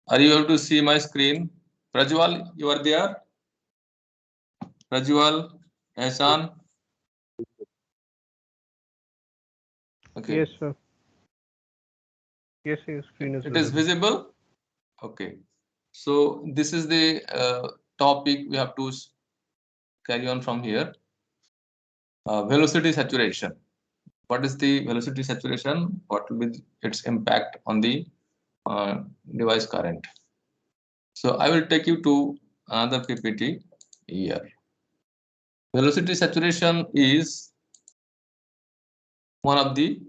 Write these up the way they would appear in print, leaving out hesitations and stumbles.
Are you able to see my screen? Prajwal, you are there? Prajwal, Ehsan? Okay. Yes, sir. Yes, your screen is It is visible? Okay. So this is the topic we have to carry on from here. Velocity saturation. What is the velocity saturation? What will be its impact on the device current? So I will take you to another PPT here. Velocity saturation is one of the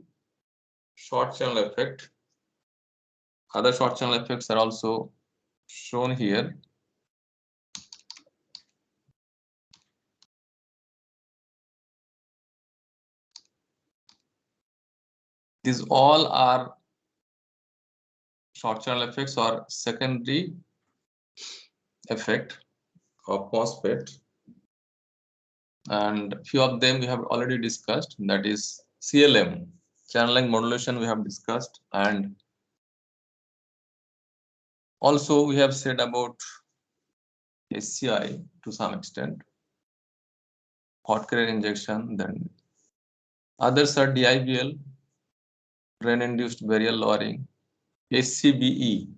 short channel effect. Other short channel effects are also shown here. These all are short channel effects or secondary effect of MOSFET, and few of them we have already discussed, that is CLM, channeling modulation, we have discussed, and also we have said about SCI to some extent, hot carrier injection. Then others are DIBL, drain induced barrier lowering, SCBE,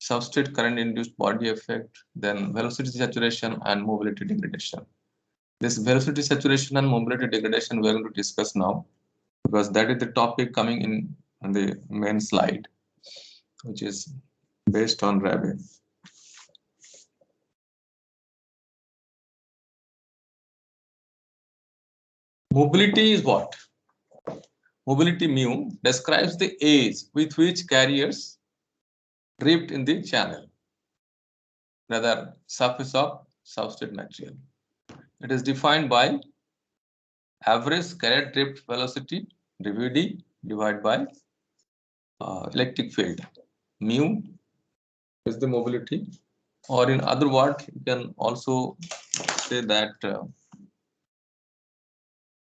substrate current induced body effect, then velocity saturation and mobility degradation. This velocity saturation and mobility degradation we are going to discuss now, because that is the topic coming in the main slide, which is based on Rabe. Mobility is what? Mobility mu describes the age with which carriers drift in the channel, rather surface of substrate material. It is defined by average carrier drift velocity dvd divided by electric field. Mu is the mobility, or in other words, you can also say that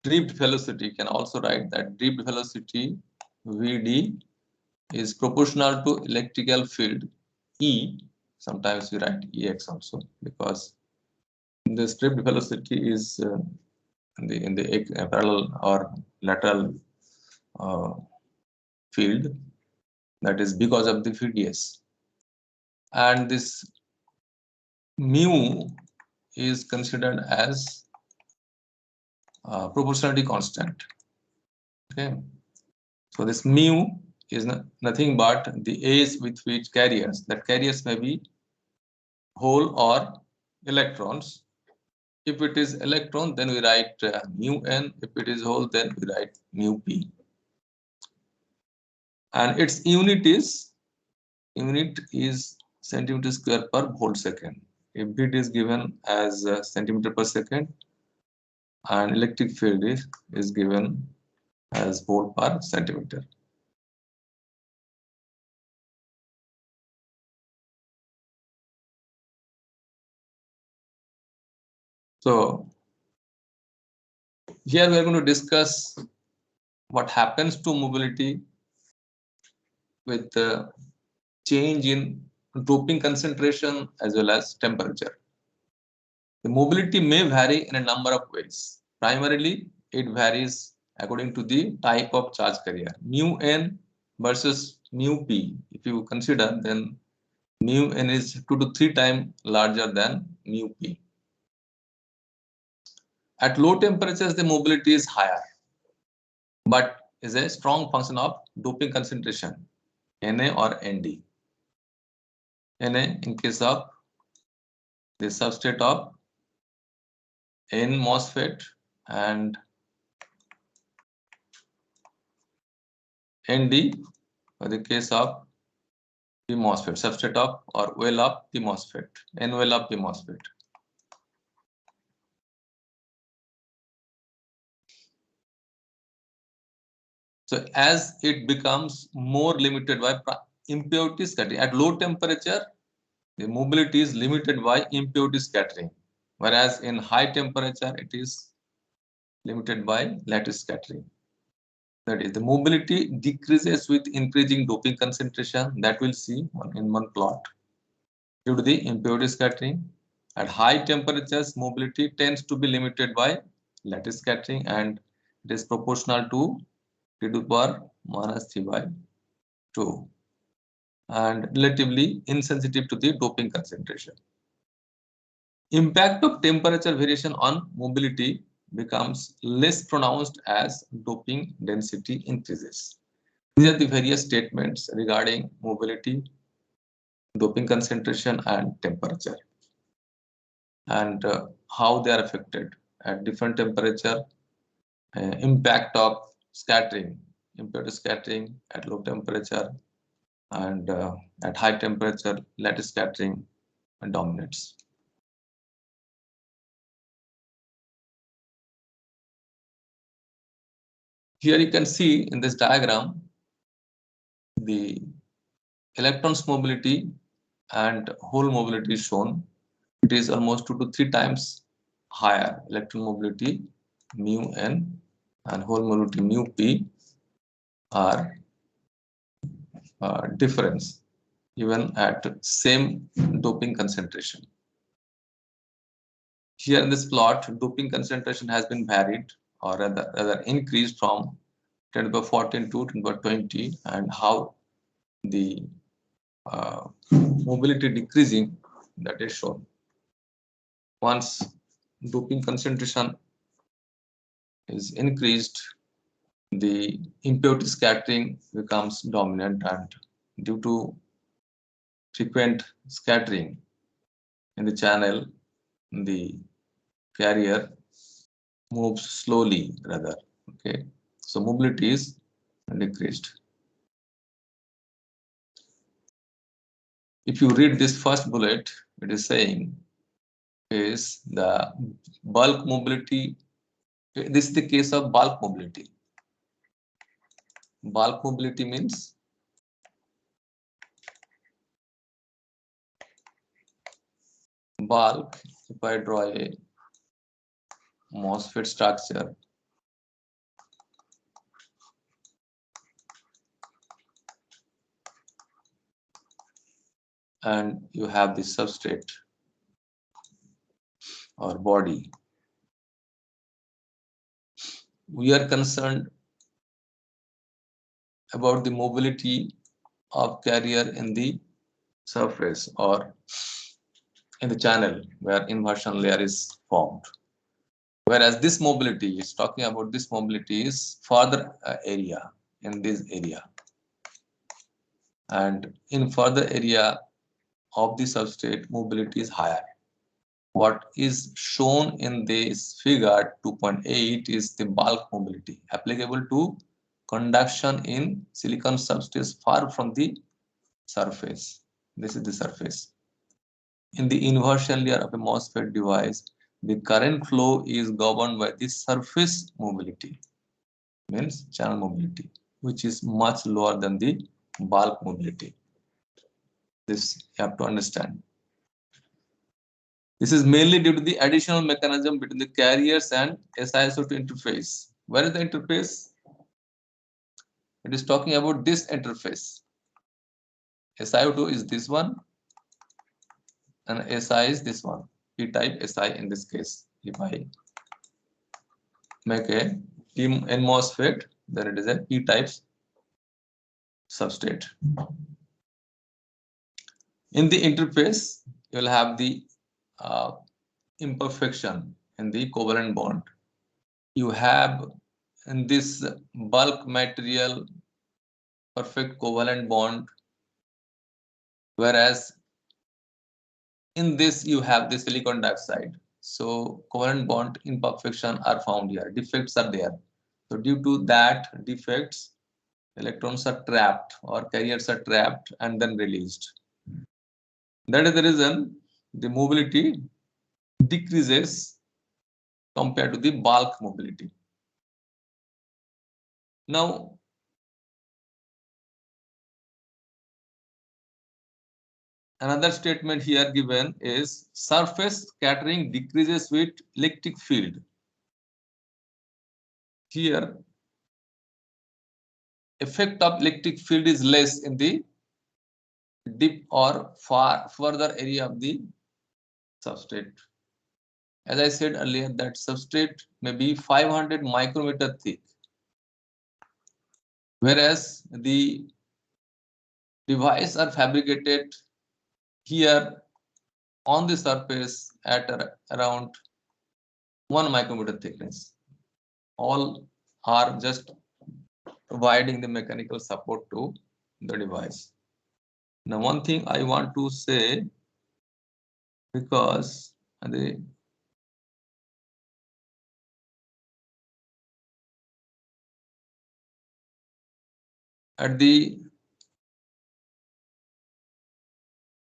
drift velocity. You can also write that drift velocity Vd is proportional to electrical field E. Sometimes we write Ex also, because this drift velocity is in the parallel or lateral field, that is because of the Vds, and this mu is considered as proportionality constant. Okay, so this mu is nothing but the age with which carriers, that carriers may be hole or electrons. If it is electron, then we write mu n. If it is hole, then we write mu p. And its unit is centimeter square per volt second. If it is given as centimeter per second, and electric field is given as volt per centimeter. So here we are going to discuss what happens to mobility with change in doping concentration as well as temperature. The mobility may vary in a number of ways. Primarily, it varies according to the type of charge carrier. Mu n versus mu p. If you consider, then mu n is 2 to 3 times larger than mu p. At low temperatures, the mobility is higher, but is a strong function of doping concentration, Na or Nd. Na in case of the substrate of N MOSFET, and Nd for the case of P MOSFET, substrate of or well of P MOSFET, N well of P MOSFET. So as it becomes more limited by impurity scattering, at low temperature, the mobility is limited by impurity scattering, whereas in high temperature, it is limited by lattice scattering. That is, the mobility decreases with increasing doping concentration, that we'll see in one plot. Due to the impurity scattering, at high temperatures, mobility tends to be limited by lattice scattering, and it is proportional to T to the power minus 3 by 2, and relatively insensitive to the doping concentration. Impact of temperature variation on mobility becomes less pronounced as doping density increases. These are the various statements regarding mobility, doping concentration, and temperature, and how they are affected at different temperature. Impact of scattering, impurity scattering at low temperature, and at high temperature, lattice scattering dominates. Here you can see in this diagram the electrons mobility and hole mobility is shown. It is almost 2 to 3 times higher. Electron mobility mu n and hole mobility mu p are difference even at same doping concentration. Here in this plot, doping concentration has been varied, or rather increased from 10 to the power 14 to 10 to the power 20, and how the mobility decreasing, that is shown. Once doping concentration is increased, the impurity scattering becomes dominant, and due to frequent scattering in the channel, the carrier moves slowly rather. Okay, so mobility is decreased. If you read this first bullet, it is saying is the bulk mobility. This is the case of bulk mobility. Bulk mobility means bulk. If I draw a MOSFET structure, and you have the substrate or body, we are concerned about the mobility of carrier in the surface or in the channel where inversion layer is formed. Whereas this mobility is talking about, this mobility is further area, in this area, and in further area of the substrate, mobility is higher. What is shown in this figure 2.8 is the bulk mobility applicable to conduction in silicon substrates far from the surface. This is the surface. In the inversion layer of a MOSFET device, the current flow is governed by the surface mobility, means channel mobility, which is much lower than the bulk mobility. This you have to understand. This is mainly due to the additional mechanism between the carriers and SiSO2 interface. Where is the interface? It is talking about this interface. SiO2 is this one, and Si is this one, P-type Si in this case. If I make a N MOSFET, then it is a P-type substrate. In the interface, you will have the imperfection in the covalent bond. You have in this bulk material perfect covalent bond, whereas in this you have the silicon dioxide. So covalent bond imperfection are found here, defects are there. So due to that defects, Electrons are trapped or carriers are trapped and then released. That is the reason the mobility decreases compared to the bulk mobility. Now, another statement here given is surface scattering decreases with electric field. Here, effect of electric field is less in the deep or further area of the substrate. As I said earlier, that substrate may be 500 micrometer thick, whereas the devices are fabricated here on the surface at around 1 micrometer thickness. All are just providing the mechanical support to the device. Now, one thing I want to say, because the at the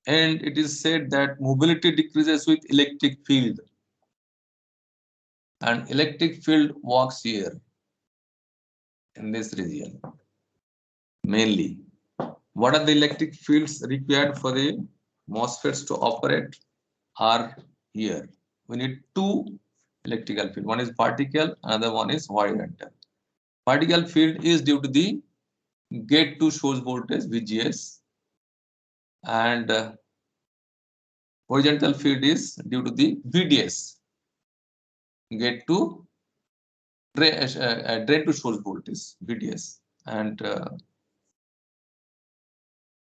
end, it is said that mobility decreases with electric field, and electric field works here in this region mainly. What are the electric fields required for the MOSFETs to operate? Are here. We need two electrical field. One is vertical, another one is horizontal. Vertical field is due to the gate to source voltage VGS, and horizontal field is due to the VDS, gate to drain to source voltage VDS. And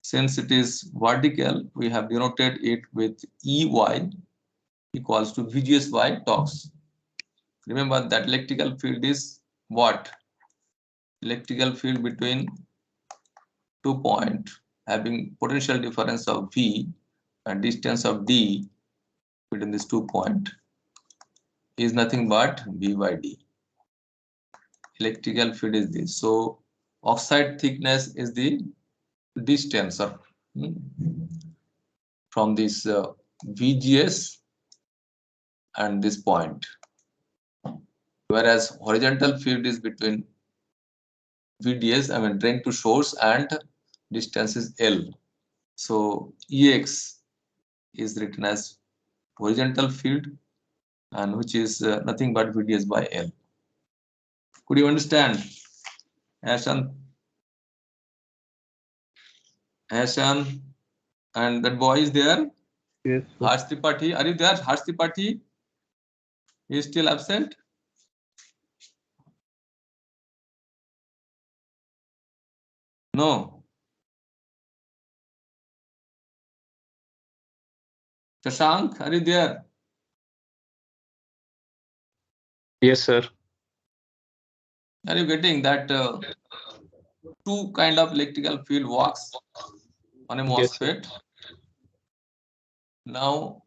since it is vertical, we have denoted it with EY equals to VGS by TOX. Remember that electrical field is what? Electrical field between 2 points having potential difference of V and distance of D between these 2 points is nothing but V by D. Electrical field is this. So oxide thickness is the distance of, from this VGS and this point, whereas horizontal field is between VDS, I mean drain to source, and distance is L. So EX is written as horizontal field, and which is nothing but VDS by L. Could you understand? Hashan, and that boy is there. Yes, sir. Harsh Tripathi, are you there? Harsh Tripathi is still absent. No. Shashank, are you there? Yes, sir. Are you getting that two kind of electrical field works on a Yes, MOSFET? Now,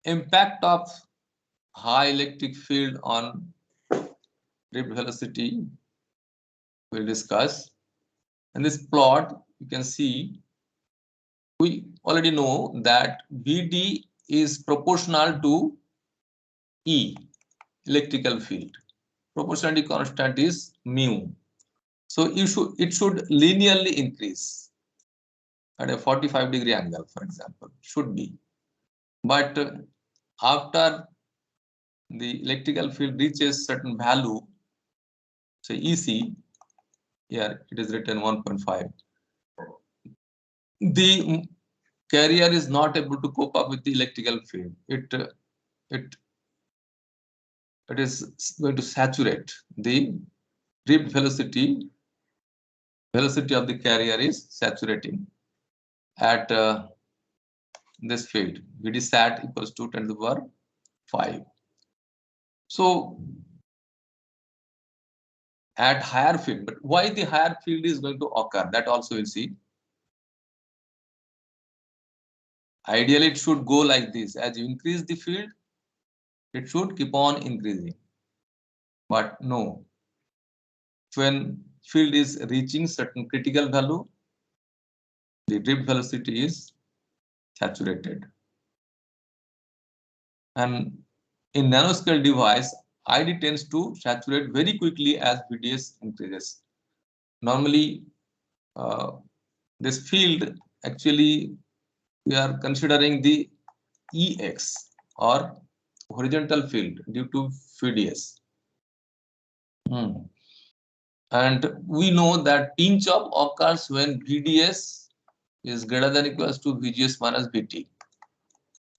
impact of high electric field on drift velocity we'll discuss. In this plot, you can see we already know that VD is proportional to E, electrical field. Proportionality constant is mu. So it should linearly increase at a 45-degree angle, for example, should be. But after the electrical field reaches certain value, say EC, here it is written 1.5, the carrier is not able to cope up with the electrical field. It is going to saturate the drift velocity. Velocity of the carrier is saturating at this field. VD sat equals to 10 to the power 5. So at higher field, but why the higher field is going to occur, that also we'll see. Ideally, it should go like this. As you increase the field, it should keep on increasing. But no. When field is reaching certain critical value, the drift velocity is saturated. And in nanoscale device, ID tends to saturate very quickly as VDS increases. Normally, this field actually we are considering the EX or horizontal field due to VDS. And we know that pinch off occurs when VDS is greater than or equals to VGS minus VT.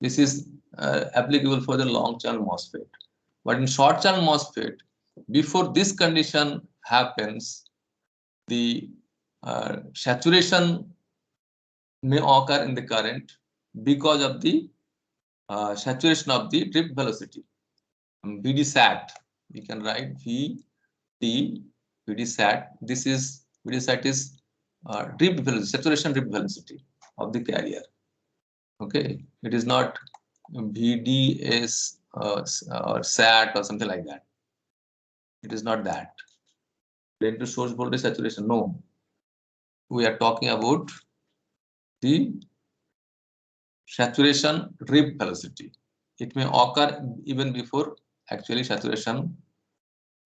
This is applicable for the long channel MOSFET. But in short channel MOSFET, before this condition happens, the saturation may occur in the current because of the saturation of the drift velocity. VD sat, we can write VD sat. This is VD sat is drift velocity, saturation drift velocity of the carrier. Okay, it is not VDS or SAT or something like that. It is not that. Drain to source voltage saturation. No, we are talking about the saturation drift velocity. It may occur even before actually saturation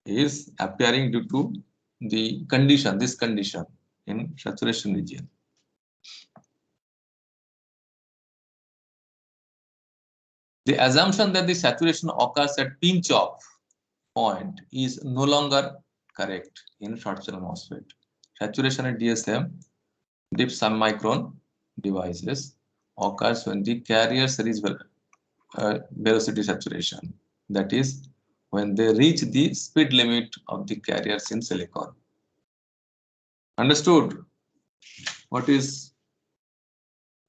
is appearing due to the condition, this condition in saturation region. The assumption that the saturation occurs at pinch off point is no longer correct in short channel MOSFET. Saturation at DSM, deep submicron devices, occurs when the carriers reach velocity saturation. That is, when they reach the speed limit of the carriers in silicon. Understood? What is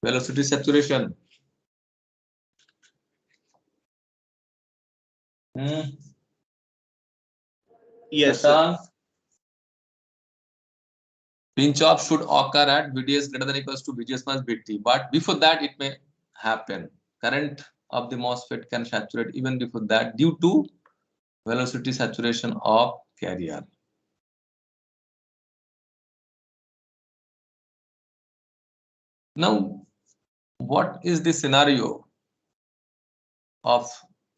velocity saturation? Yes, sir. Pinch off should occur at VDS greater than or equals to VGS minus VT, but before that it may happen. Current of the MOSFET can saturate even before that due to velocity saturation of carrier. Now, what is the scenario of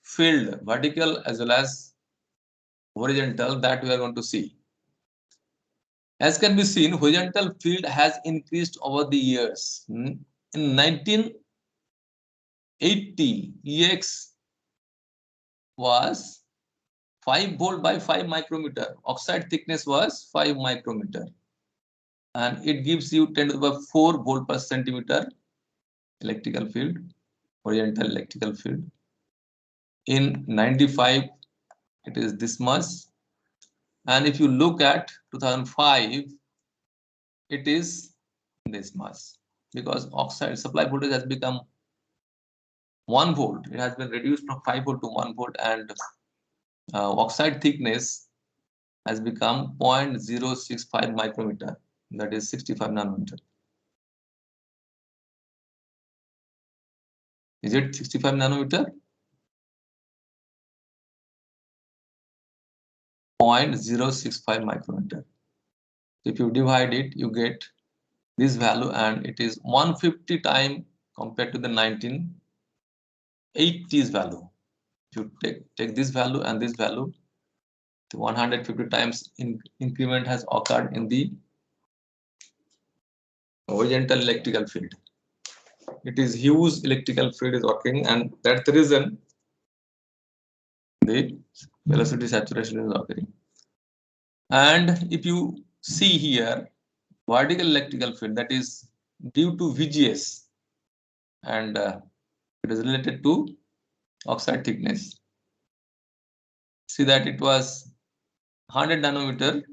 field, vertical as well as horizontal, that we are going to see? As can be seen, horizontal field has increased over the years. In 1980, EX was 5 volt by 5 micrometer. Oxide thickness was 5 micrometer. And it gives you 10 to the power 4 volt per centimeter electrical field, horizontal electrical field. In 95, it is this much. And if you look at 2005, it is this much, because oxide supply voltage has become 1 volt. It has been reduced from 5 volt to 1 volt, and oxide thickness has become 0.065 micrometer, that is 65 nanometer. Is it 65 nanometer? 0.065 micrometer. If you divide it, you get this value, and it is 150 times compared to the 1980s value. If you take this value and this value, the 150 times increment has occurred in the horizontal electrical field. It is huge electrical field is working, and that's the reason the velocity saturation is occurring. And if you see here, vertical electrical field, that is due to VGS, and it is related to oxide thickness. See that it was 100 nanometer,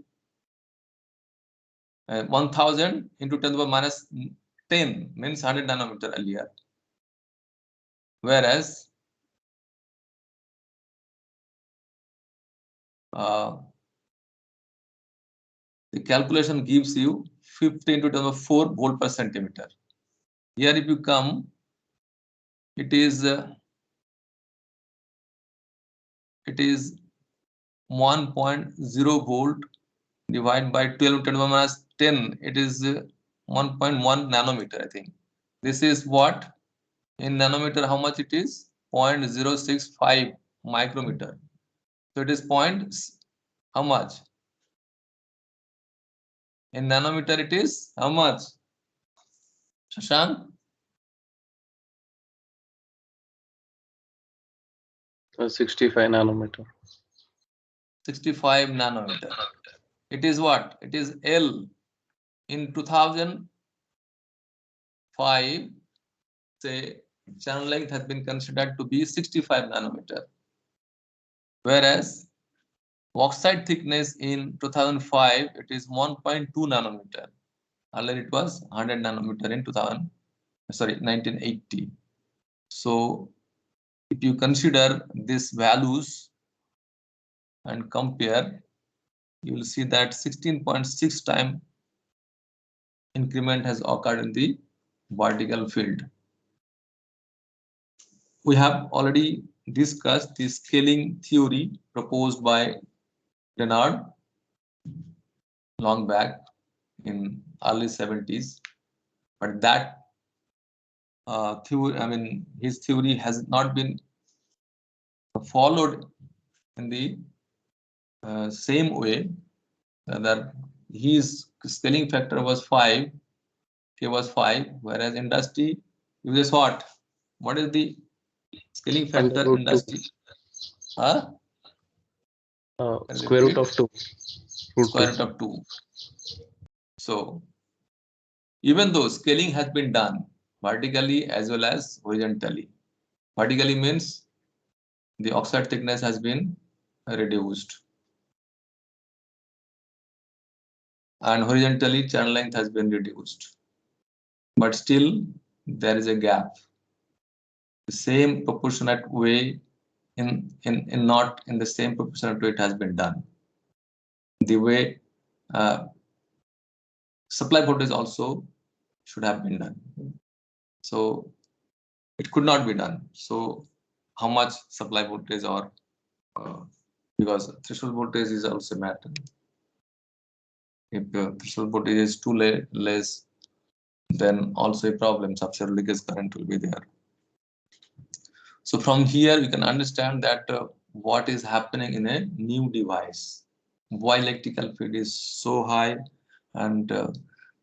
1000 into 10 to the power minus 10 means 100 nanometer earlier, whereas the calculation gives you 15 to the power 4 volt per centimeter. Here if you come, it is 1.0 volt divide by 12 10 minus 10, it is 1.1 nanometer, I think. This is what in nanometer, how much it is? 0.065 micrometer. So it is how much? In nanometer, it is how much? Shashank? 65 nanometer. 65 nanometer. It is what? It is L. In 2005, say, channel length has been considered to be 65 nanometer. Whereas oxide thickness in 2005, it is 1.2 nanometer. Earlier it was 100 nanometer in 1980. So if you consider these values and compare, you will see that 16.6 time increment has occurred in the vertical field. We have already discussed the scaling theory proposed by Leonard long back in early 70s, but that theory, his theory has not been followed in the same way. That his scaling factor was 5, K was 5, whereas industry uses what? What is the scaling factor industry? Huh? Square root of 2. Square root of 2. So even though scaling has been done vertically as well as horizontally, vertically means the oxide thickness has been reduced, and horizontally channel length has been reduced, but still there is a gap. The same proportionate way not in the same proportionate way it has been done. The way supply voltage also should have been done. So it could not be done. So how much supply voltage or because threshold voltage is also a matter. If the threshold voltage is too less, then also a problem. Subserial leakage current will be there. So from here we can understand that what is happening in a new device. Why electrical field is so high, and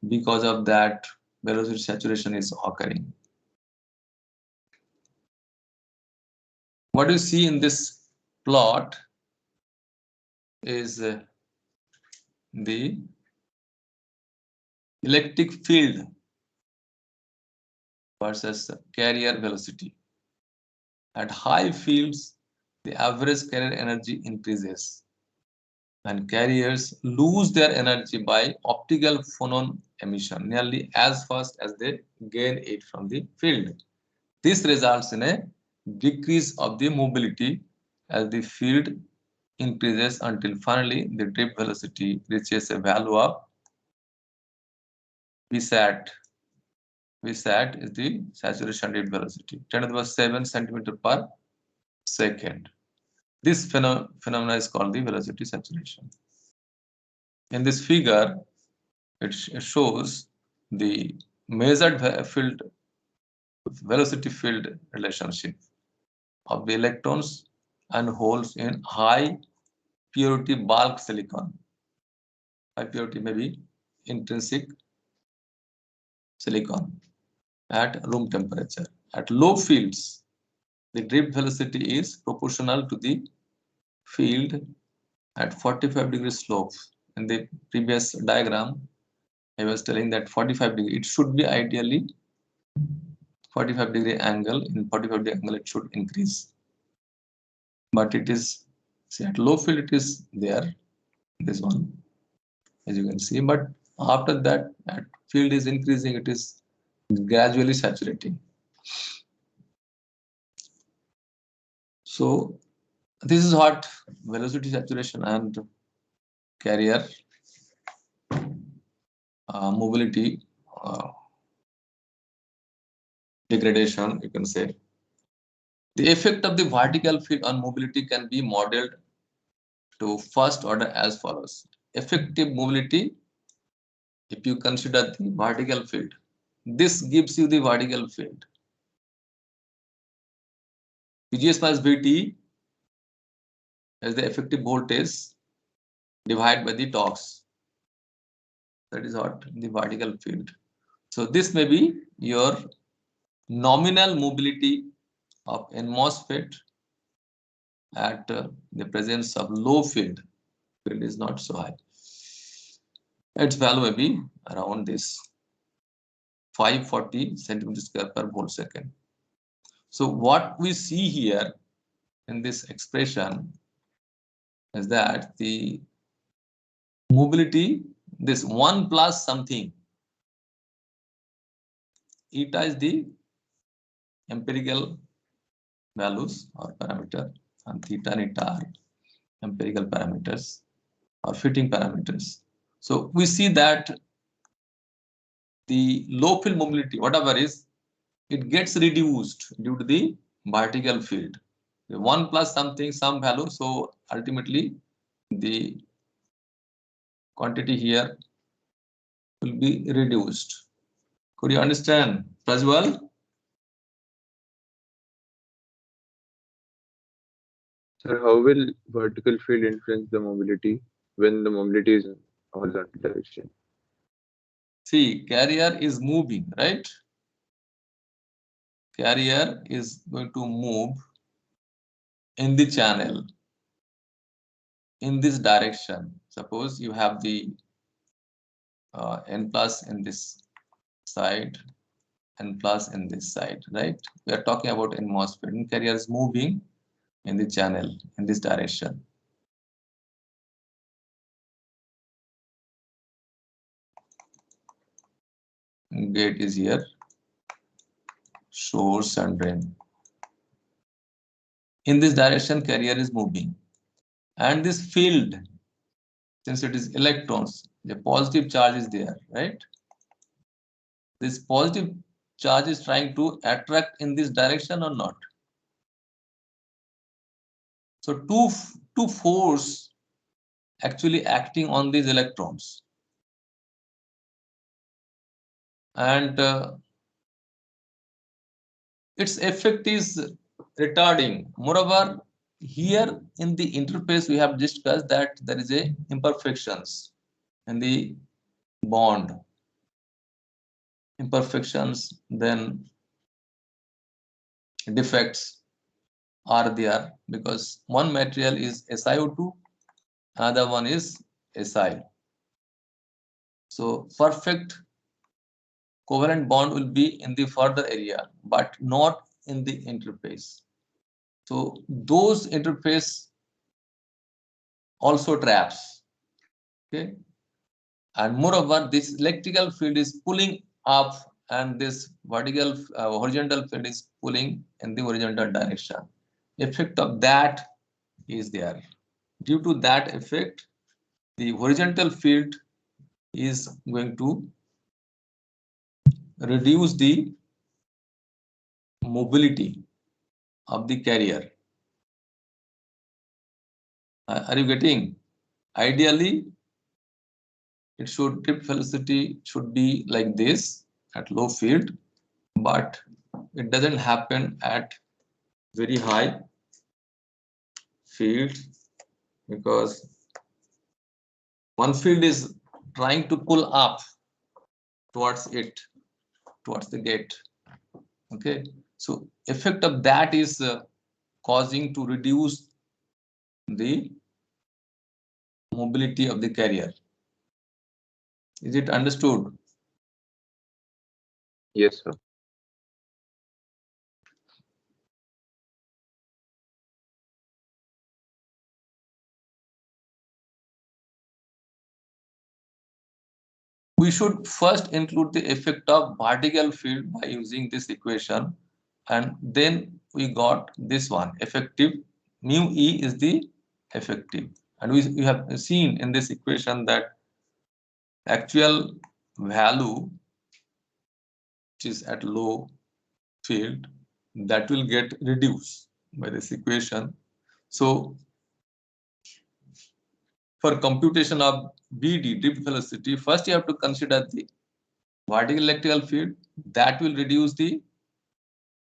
because of that velocity saturation is occurring. What you see in this plot is the electric field versus carrier velocity. At high fields, the average carrier energy increases, and carriers lose their energy by optical phonon emission nearly as fast as they gain it from the field. This results in a decrease of the mobility as the field increases until finally the drift velocity reaches a value of Vsat. Vsat is the saturation drift velocity, 10⁷ centimeter per second. This phenomenon is called the velocity saturation. In this figure, it shows the measured velocity field relationship of the electrons and holes in high purity bulk silicon. High purity may be intrinsic silicon at room temperature. At low fields, the drift velocity is proportional to the field at 45-degree slope. In the previous diagram, I was telling that 45-degree, it should be ideally 45-degree angle. In 45-degree angle, it should increase. But it is, see, at low field, it is there, this one, as you can see. But after that, at field is increasing, it is gradually saturating. So this is what velocity saturation and carrier mobility degradation, you can say. The effect of the vertical field on mobility can be modeled to first order as follows. effective mobility if you consider the vertical field. This gives you the vertical field. VGS minus VT as the effective voltage divided by the torques. That is what the vertical field. So this may be your nominal mobility of n MOSFET at the presence of low field. Field is not so high. Its value may be around this 540 centimeters square per volt second. So what we see here in this expression is that the mobility, this 1 plus something, eta is the empirical values or parameter, and theta and eta are empirical parameters or fitting parameters. So we see that the low field mobility, whatever is, it gets reduced due to the vertical field. 1 plus something, some value. So ultimately, the quantity here will be reduced. Could you understand, Prajwal? Sir, how will vertical field influence the mobility when the mobility is in horizontal direction? See, carrier is moving, right? Carrier is going to move in the channel in this direction. Suppose you have the n plus in this side, n plus in this side, right? We are talking about n MOSFET, and carrier is moving in the channel in this direction. Gate is here, source and drain. In this direction, carrier is moving, and this field, since it is electrons, the positive charge is there, right? This positive charge is trying to attract in this direction or not? So two force actually acting on these electrons, and its effect is retarding. Moreover, here in the interface we have discussed that there is a imperfections in the bond. Imperfections, then defects are there because one material is SiO2, another one is Si. So perfect covalent bond will be in the further area, but not in the interface. So those interface also traps. Okay, and moreover, this electrical field is pulling up, and this vertical horizontal field is pulling in the horizontal direction. Effect of that is there. Due to that effect, the horizontal field is going to reduce the mobility of the carrier. Are you getting? Ideally, it should drift velocity should be like this at low field, but it doesn't happen at very high field because one field is trying to pull up towards it, towards the gate. Okay, so effect of that is causing to reduce the mobility of the carrier. Is it understood? Yes, sir. We should first include the effect of vertical field by using this equation, and then we got this one, effective mu E is the effective, and we have seen in this equation that actual value which is at low field that will get reduced by this equation. So for computation of BD, drift velocity, first you have to consider the vertical electrical field. That will reduce the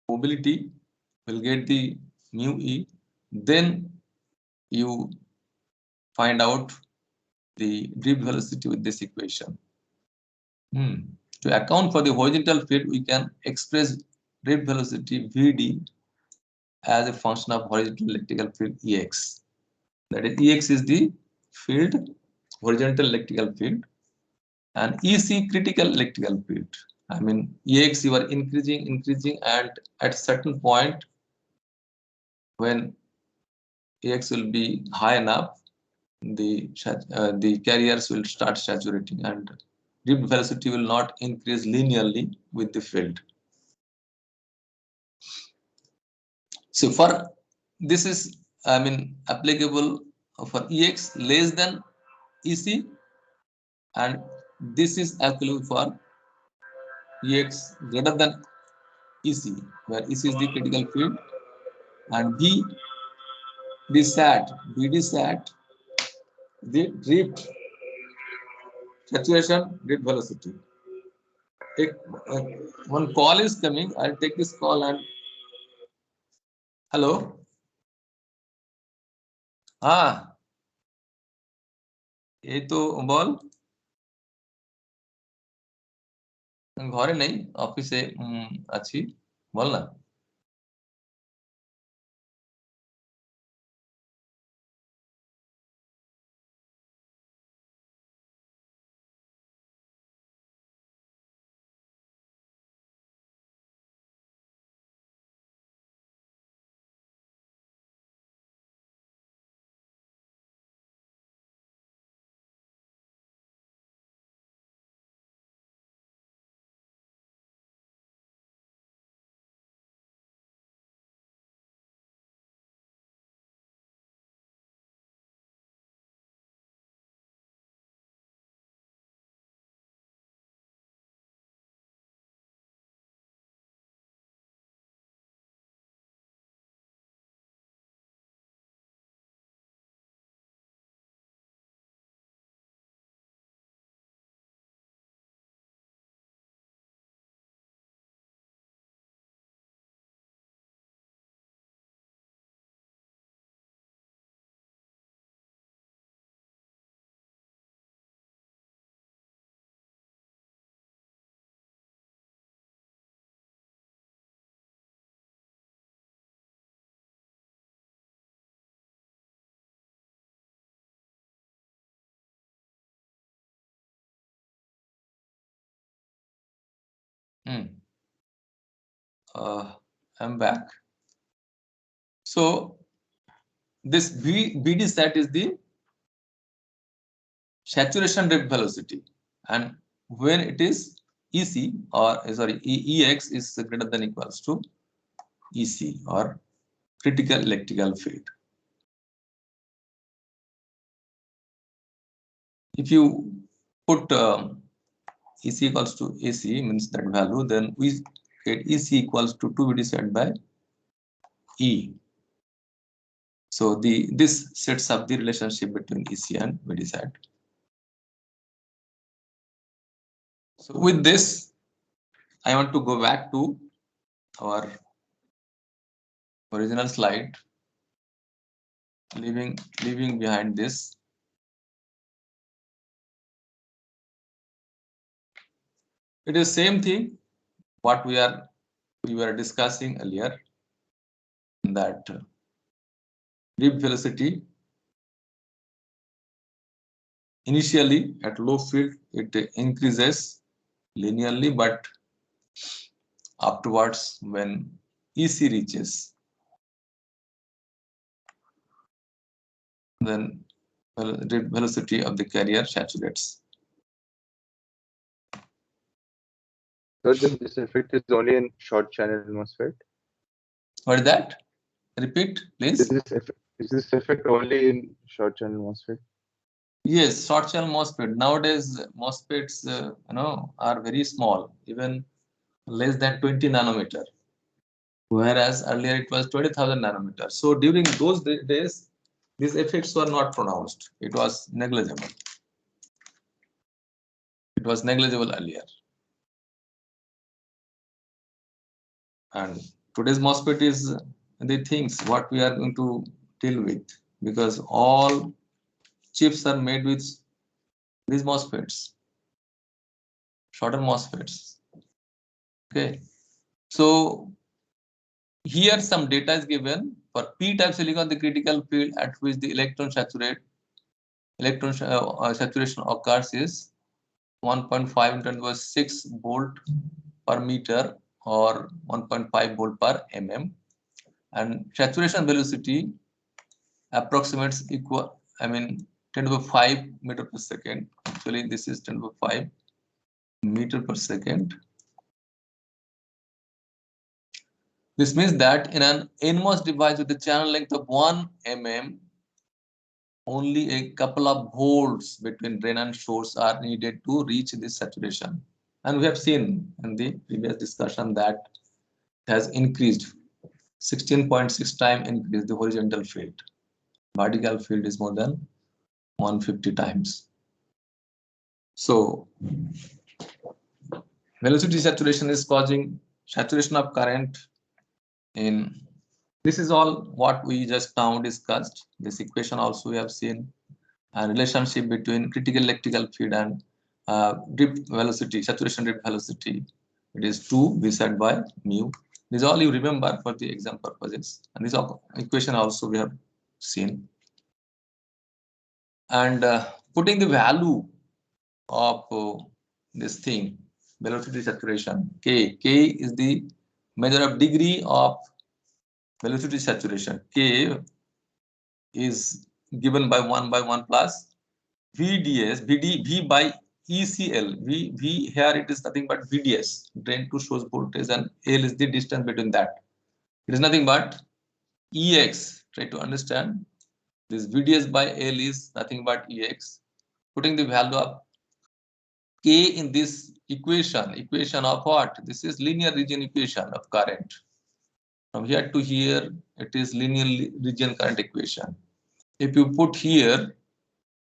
mobility, will get the mu E. Then you find out the drift velocity with this equation. To account for the horizontal field, we can express drift velocity VD as a function of horizontal electrical field EX. That is, EX is the field, horizontal electrical field, and EC critical electrical field. I mean, EX you are increasing, and at certain point, when EX will be high enough, the carriers will start saturating, and drift velocity will not increase linearly with the field. So for this is, I mean, applicable for EX less than EC, and this is applicable for EX greater than EC, where EC is the critical field, and BD sat, the drift saturation drift velocity. One call is coming. I'll take this call and hello. এই তো বল ঘরে নেই অফিসে আছি বল না I'm back. So this BD sat is the saturation drift velocity, and when it is EC or sorry EX is greater than equals to EC or critical electrical field. If you put EC equals to AC means that value, then we get EC equals to 2BD sat by E. So this sets up the relationship between EC and BD sat. So with this, I want to go back to our original slide, leaving behind this. It is same thing what we were discussing earlier, that drift velocity initially at low field it increases linearly, but afterwards when EC reaches, then the velocity of the carrier saturates. So this effect is only in short channel MOSFET. What is that? Repeat, please. Is this effect only in short channel MOSFET? Yes, short channel MOSFET. Nowadays, MOSFETs are very small, even less than 20 nanometer, whereas earlier it was 20,000 nanometers. So during those days, these effects were not pronounced. It was negligible. It was negligible earlier. And today's MOSFET is the things what we are going to deal with, because all chips are made with these MOSFETs, shorter MOSFETs. Okay, so here some data is given for p-type silicon. The critical field at which the saturation occurs is 1.5 into 6 volt per meter or 1.5 volt per mm, and saturation velocity approximates equal, 10 to the 5 meter per second. Actually, this is 10 to the 5 meter per second. This means that in an NMOS device with a channel length of 1 mm, only a couple of volts between drain and source are needed to reach this saturation. And we have seen in the previous discussion that it has increased 16.6 times increase the horizontal field. Vertical field is more than 150 times. So velocity saturation is causing saturation of current in. This is all what we just now discussed. This equation also we have seen a relationship between critical electrical field and drift velocity, saturation drift velocity. It is 2 Vsat by mu. This is all you remember for the exam purposes. And this equation also we have seen. And putting the value of this thing, velocity saturation, K. K is the measure of degree of velocity saturation. K is given by 1 by 1 plus VDS, V by ECL. V here it is nothing but VDS, drain to source voltage, and L is the distance between that. It is nothing but EX. Try to understand. This VDS by L is nothing but EX. Putting the value of K in this equation of what? This is linear region equation of current. From here to here, it is linear region current equation. If you put here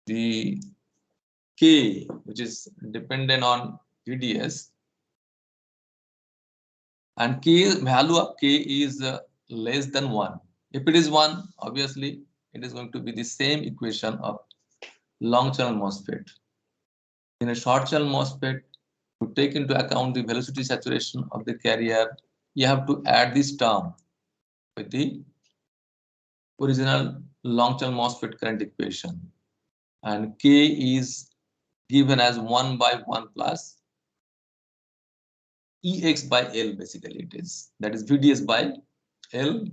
the K, which is dependent on VDS, and K value of K is less than 1. If it is 1, obviously it is going to be the same equation of long channel MOSFET. In a short channel MOSFET, to take into account the velocity saturation of the carrier, you have to add this term with the original long channel MOSFET current equation. And K is given as 1 by 1 plus EX by L, basically it is. That is VDS by L.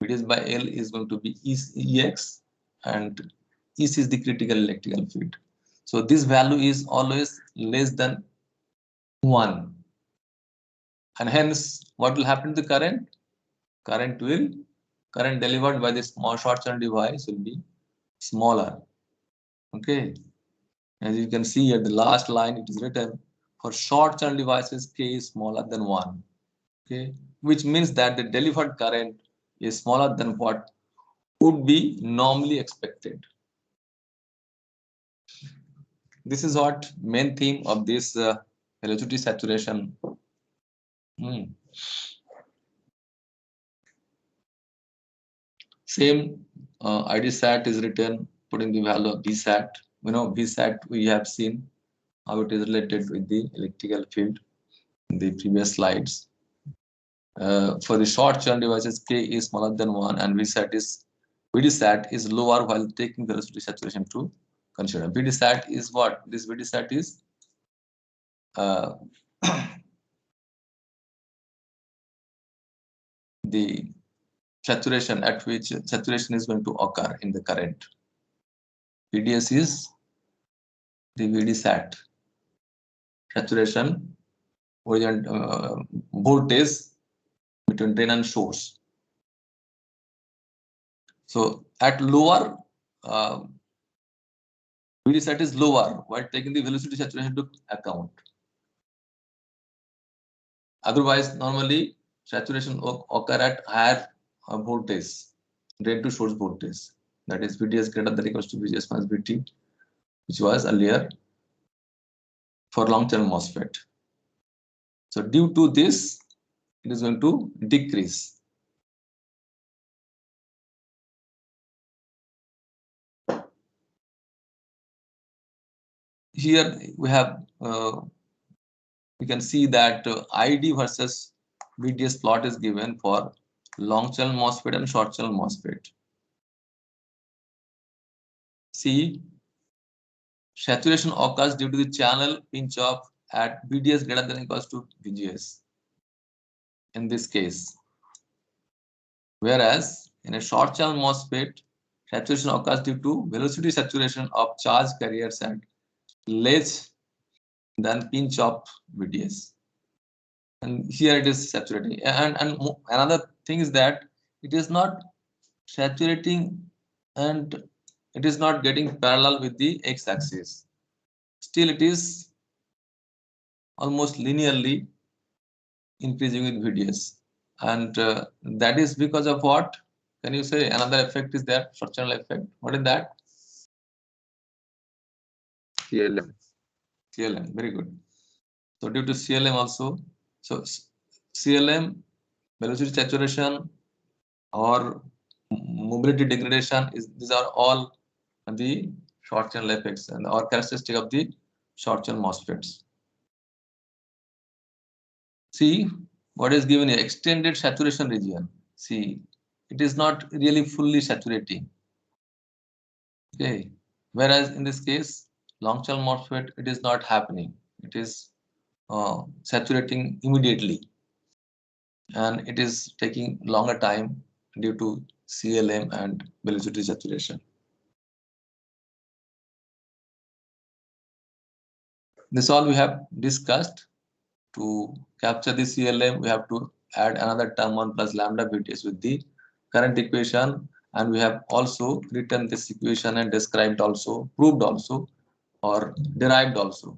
VDS by L is going to be EX, and EC is the critical electrical field. So this value is always less than 1. And hence, what will happen to the current? Current delivered by this small short channel device will be smaller. Okay. As you can see at the last line, it is written for short channel devices, K is smaller than 1. Okay, which means that the delivered current is smaller than what would be normally expected. This is what main theme of this velocity saturation. Same ID sat is written, putting the value of Vsat. You know, Vsat we have seen how it is related with the electrical field in the previous slides. For the short channel devices, K is smaller than 1 and VDSAT is lower while taking velocity saturation to consider. VDSAT is what? This VDSAT is the saturation at which saturation is going to occur in the current. VDS is the VDSAT saturation voltage between drain and source. So at lower, VDSAT is lower while taking the velocity saturation to account. Otherwise, normally saturation occur at higher voltage, drain to source voltage. That is VDS greater than or equals to VGS minus VT, which was earlier for long channel MOSFET. So due to this, it is going to decrease. Here we have we can see that ID versus VDS plot is given for long channel MOSFET and short channel MOSFET. See, saturation occurs due to the channel pinch off at VDS greater than or equals to VGS in this case. Whereas in a short channel MOSFET, saturation occurs due to velocity saturation of charge carriers at less than pinch off VDS. And here it is saturating. And another thing is that it is not saturating and it is not getting parallel with the x-axis. Still it is almost linearly increasing with VDS. And that is because of what? Can you say another effect is there? Short channel effect. What is that? CLM. CLM. Very good. So due to CLM also, so CLM, velocity saturation or mobility degradation, these are all the short channel effects and or characteristic of the short channel MOSFETs. See what is given here, extended saturation region. See, it is not really fully saturating. Okay, whereas in this case, long channel MOSFET, it is not happening. It is saturating immediately, and it is taking longer time due to CLM and velocity saturation. This all we have discussed. To capture the CLM, we have to add another term 1 plus lambda VDS with the current equation, and we have also written this equation and described also, proved also, or derived also.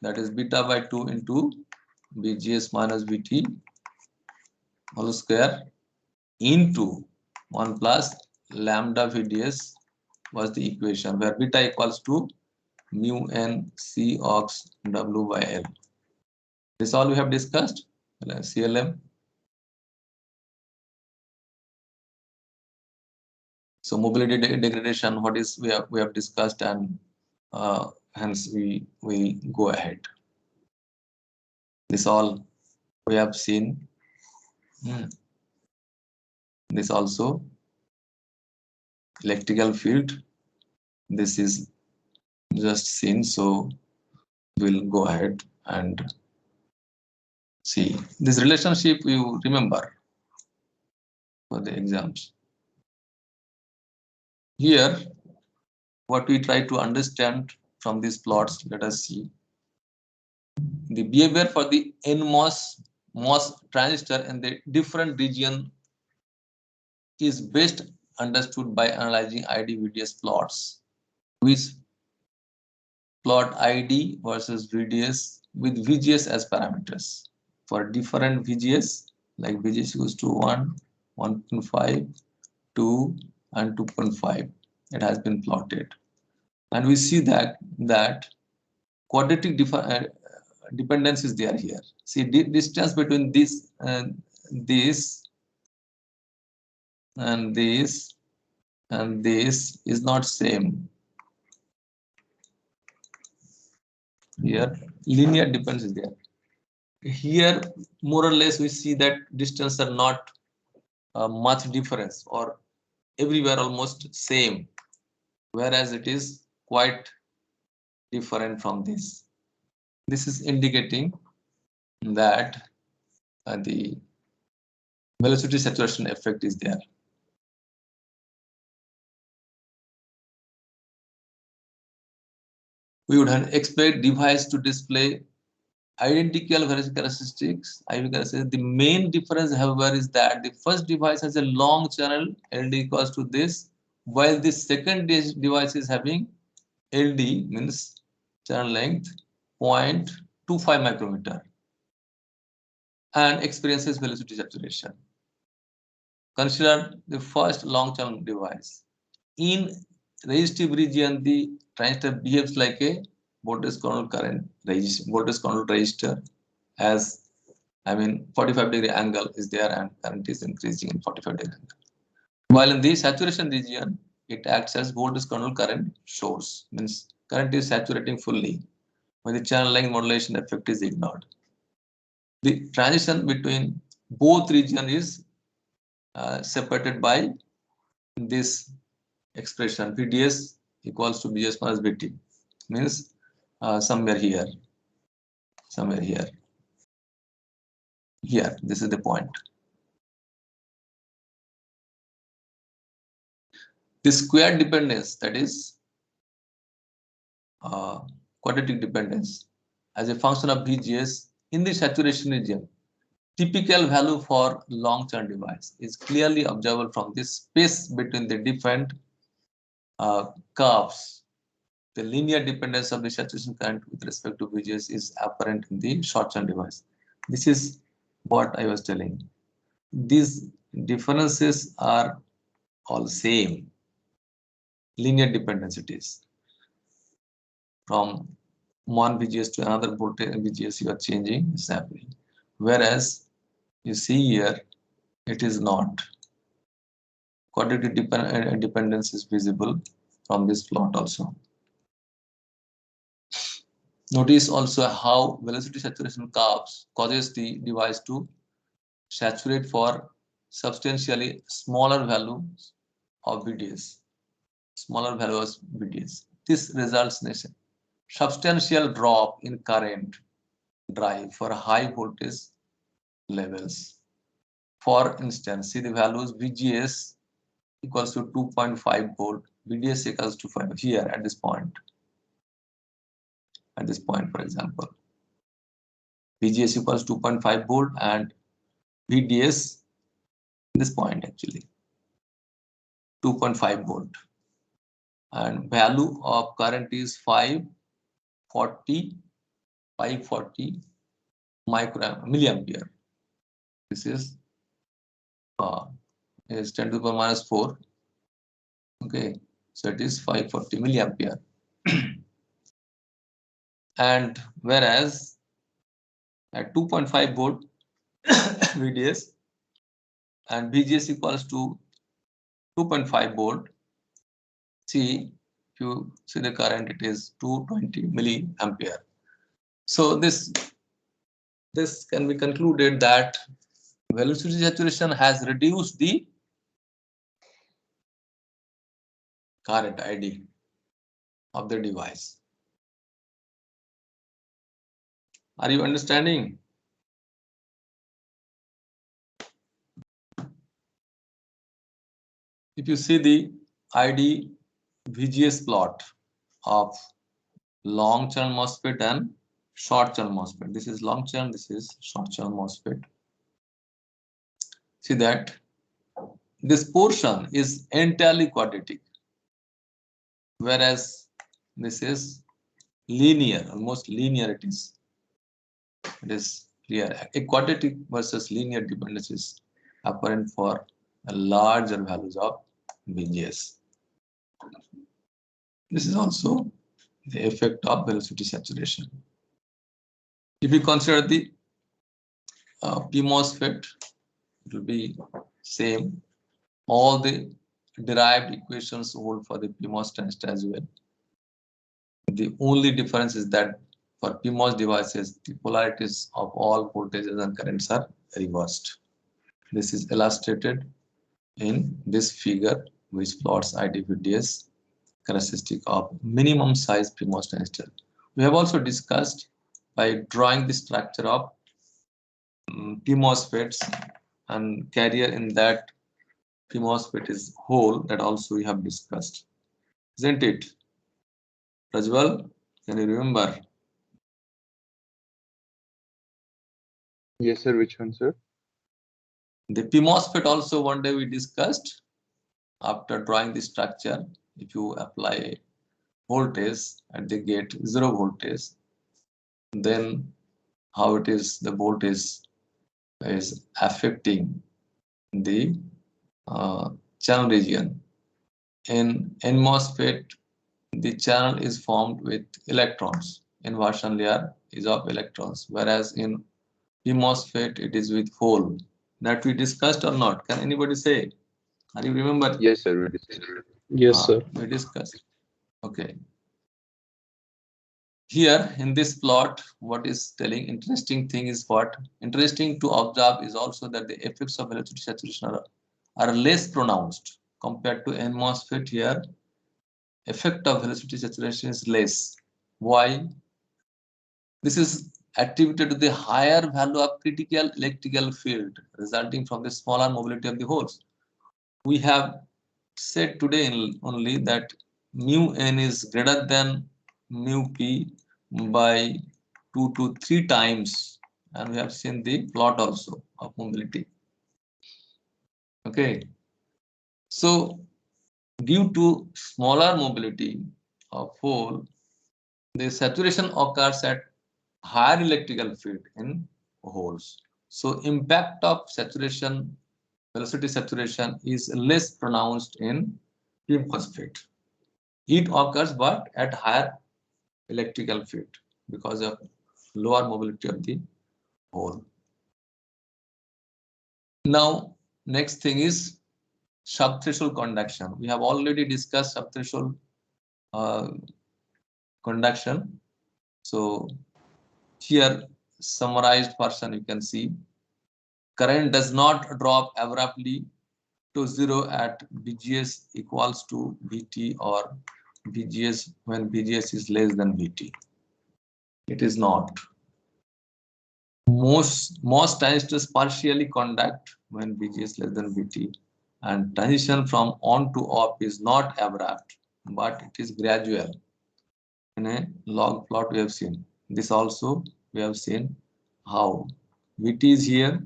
That is beta by 2 into VGS minus VT whole square into 1 plus lambda VDS was the equation where beta equals to mu n C ox W by L. This all we have discussed. CLM. So mobility degradation, what is we have discussed, and hence we go ahead. This all we have seen. This also electrical field. This is just seen, so we'll go ahead and see this relationship. You remember for the exams. Here, what we try to understand from these plots, let us see. The behavior for the NMOS MOS transistor in the different region is best understood by analyzing ID VDS plots. We plot ID versus VDS with VGS as parameters. For different VGS, like VGS equals to 1, 1.5, 2, and 2.5, it has been plotted. And we see that quadratic dependence is there here. See, distance between this and this and this and this is not same. Here, linear dependence is there. Here, more or less, we see that distance are not much difference, or everywhere almost same, whereas it is quite different from this. This is indicating that the velocity saturation effect is there. We would expect device to display identical velocity characteristics. The main difference, however, is that the first device has a long channel LD equals to this, while the second device is having LD, means channel length 0.25 micrometer, and experiences velocity saturation. Consider the first long channel device. In resistive region, the transistor behaves like a voltage control current voltage control resistor has, 45-degree angle is there and current is increasing in 45-degree angle. While in the saturation region, it acts as voltage control current source, means current is saturating fully when the channel length modulation effect is ignored. The transition between both region is separated by this expression VDS equals to BS minus BT, means somewhere here, here, this is the point. The square dependence, that is quadratic dependence as a function of VGS in the saturation region, typical value for long-term device is clearly observable from the space between the different curves. The linear dependence of the saturation current with respect to VGS is apparent in the short-term device. This is what I was telling. These differences are all same. Linear dependence it is. From one VGS to another voltage VGS you are changing is happening. Whereas you see here, it is not. Quadratic dependence is visible from this plot also. Notice also how velocity saturation curves causes the device to saturate for substantially smaller values of VDS. Smaller values of VDS. This results in a substantial drop in current drive for high voltage levels. For instance, see the values VGS equals to 2.5 volt, VDS equals to 5 here at this point. At this point, for example, VGS equals 2.5 volt and VDS this point actually 2.5 volt, and value of current is 540 milliampere. This is 10 to the power minus 4. Okay, so it is 540 milliampere. And whereas at 2.5 volt VDS and VGS equals to 2.5 volt, see, if you see the current, it is 220 milliampere. So this can be concluded that velocity saturation has reduced the current ID of the device. Are you understanding? If you see the ID VGS plot of long-term MOSFET and short-term MOSFET. This is long-term, this is short-term MOSFET. See that this portion is entirely quadratic, whereas this is linear, almost linear it is. It is clear. A quadratic versus linear dependence is apparent for larger values of VGS. This is also the effect of velocity saturation. If you consider the PMOSFET, it will be same. All the derived equations hold for the PMOS transistor as well. The only difference is that for PMOS devices, the polarities of all voltages and currents are reversed. This is illustrated in this figure, which plots ID/VDS characteristic of minimum size PMOS transistor. We have also discussed by drawing the structure of PMOSFETs and carrier in that PMOSFET is whole, that also we have discussed, isn't it? Rajwal, can you remember? Yes, sir. Which one, sir? The PMOSFET also one day we discussed. After drawing the structure, if you apply voltage at the gate, 0 voltage, then how it is the voltage is affecting the channel region. In NMOSFET, the channel is formed with electrons. Inversion layer is of electrons, whereas in MOSFET it is with hole. That we discussed or not? Can anybody say? Are you remember? Yes, sir. We discussed. Yes, sir. We discussed. Okay. Here in this plot, what is telling interesting thing is what interesting to observe is also that the effects of velocity saturation are less pronounced compared to NMOSFET. Here, effect of velocity saturation is less. Why? This is attributed to the higher value of critical electrical field resulting from the smaller mobility of the holes. We have said today only that mu n is greater than mu p by 2 to 3 times, and we have seen the plot also of mobility. Okay, so due to smaller mobility of hole, the saturation occurs at higher electrical field in holes. So impact of saturation, velocity saturation is less pronounced in MOSFET. It occurs but at higher electrical field because of lower mobility of the hole. Now, next thing is subthreshold conduction. We have already discussed subthreshold conduction. So here summarized version you can see current does not drop abruptly to zero at VGS equals to VT or VGS when VGS is less than VT. It is not. Most transistors partially conduct when VGS less than VT, and transition from on to off is not abrupt, but it is gradual. In a log plot we have seen. This also we have seen how VT is here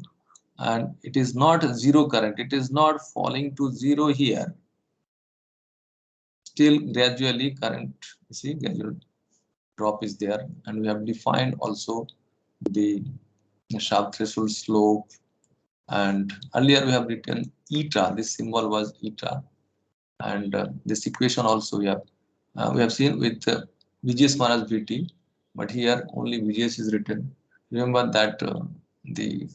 and it is not zero current. It is not falling to zero here. Still gradually current, you see, gradual drop is there, and we have defined also the sharp threshold slope. And earlier we have written eta. This symbol was eta, and this equation also we have seen with VGS minus VT, but here only VGS is written. Remember that the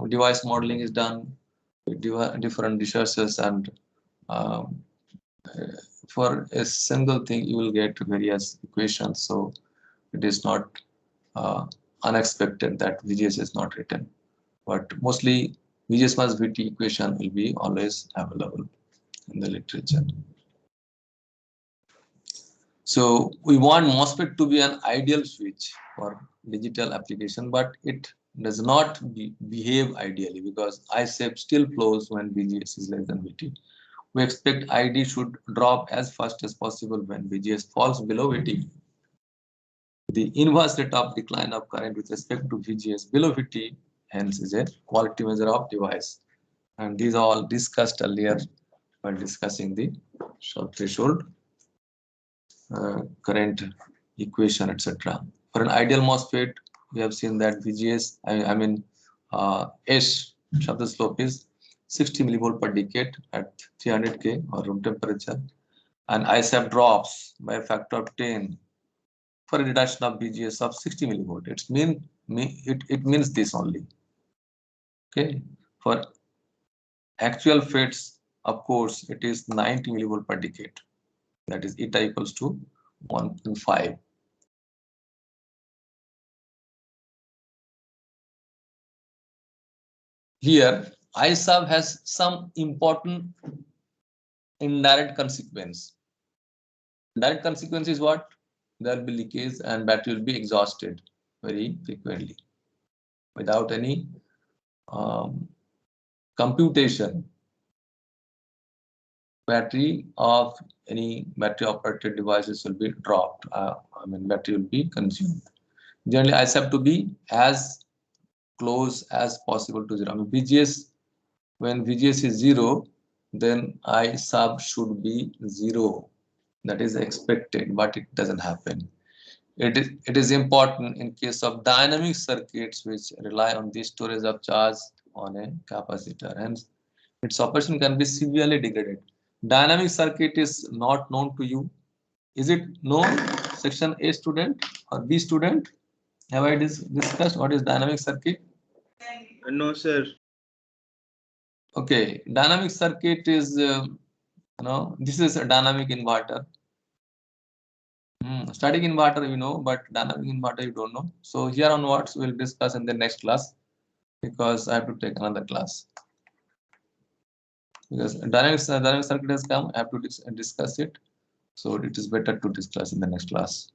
device modeling is done with different resources, and for a single thing you will get various equations. So it is not unexpected that VGS is not written, but mostly VGS minus VT equation will be always available in the literature. So we want MOSFET to be an ideal switch for digital application, but it does not behave ideally because I-shape still flows when VGS is less than VT. We expect ID should drop as fast as possible when VGS falls below VT. The inverse rate of decline of current with respect to VGS below VT hence is a quality measure of device. And these are all discussed earlier while discussing the subthreshold current equation, etc. For an ideal MOSFET, we have seen that VGS, S Shabda slope is 60 millivolt per decade at 300 K or room temperature, and I-shape drops by a factor of 10 for a reduction of VGS of 60 millivolt. It means this only. Okay, for actual FETs, of course, it is 90 millivolt per decade. That is eta equals to 1.5. Here, I-sub has some important indirect consequence. Direct consequence is what? There will be leakage and battery will be exhausted very frequently without any computation. Battery of any battery operated devices will be dropped. Battery will be consumed. Generally, I-sub to be as close as possible to zero. VGS, when VGS is 0, then I-sub should be 0. That is expected, but it doesn't happen. It is important in case of dynamic circuits which rely on the storage of charge on a capacitor. Hence, its operation can be severely degraded. Dynamic circuit is not known to you. Is it known, section A student or B student? Have I discussed what is dynamic circuit? No, sir. Okay, dynamic circuit is, this is a dynamic inverter. Static inverter you know, but dynamic inverter you don't know. So here onwards we'll discuss in the next class, because I have to take another class. Because dynamic circuit has come, I have to discuss it. So it is better to discuss in the next class.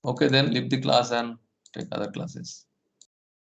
Okay, then leave the class and take other classes.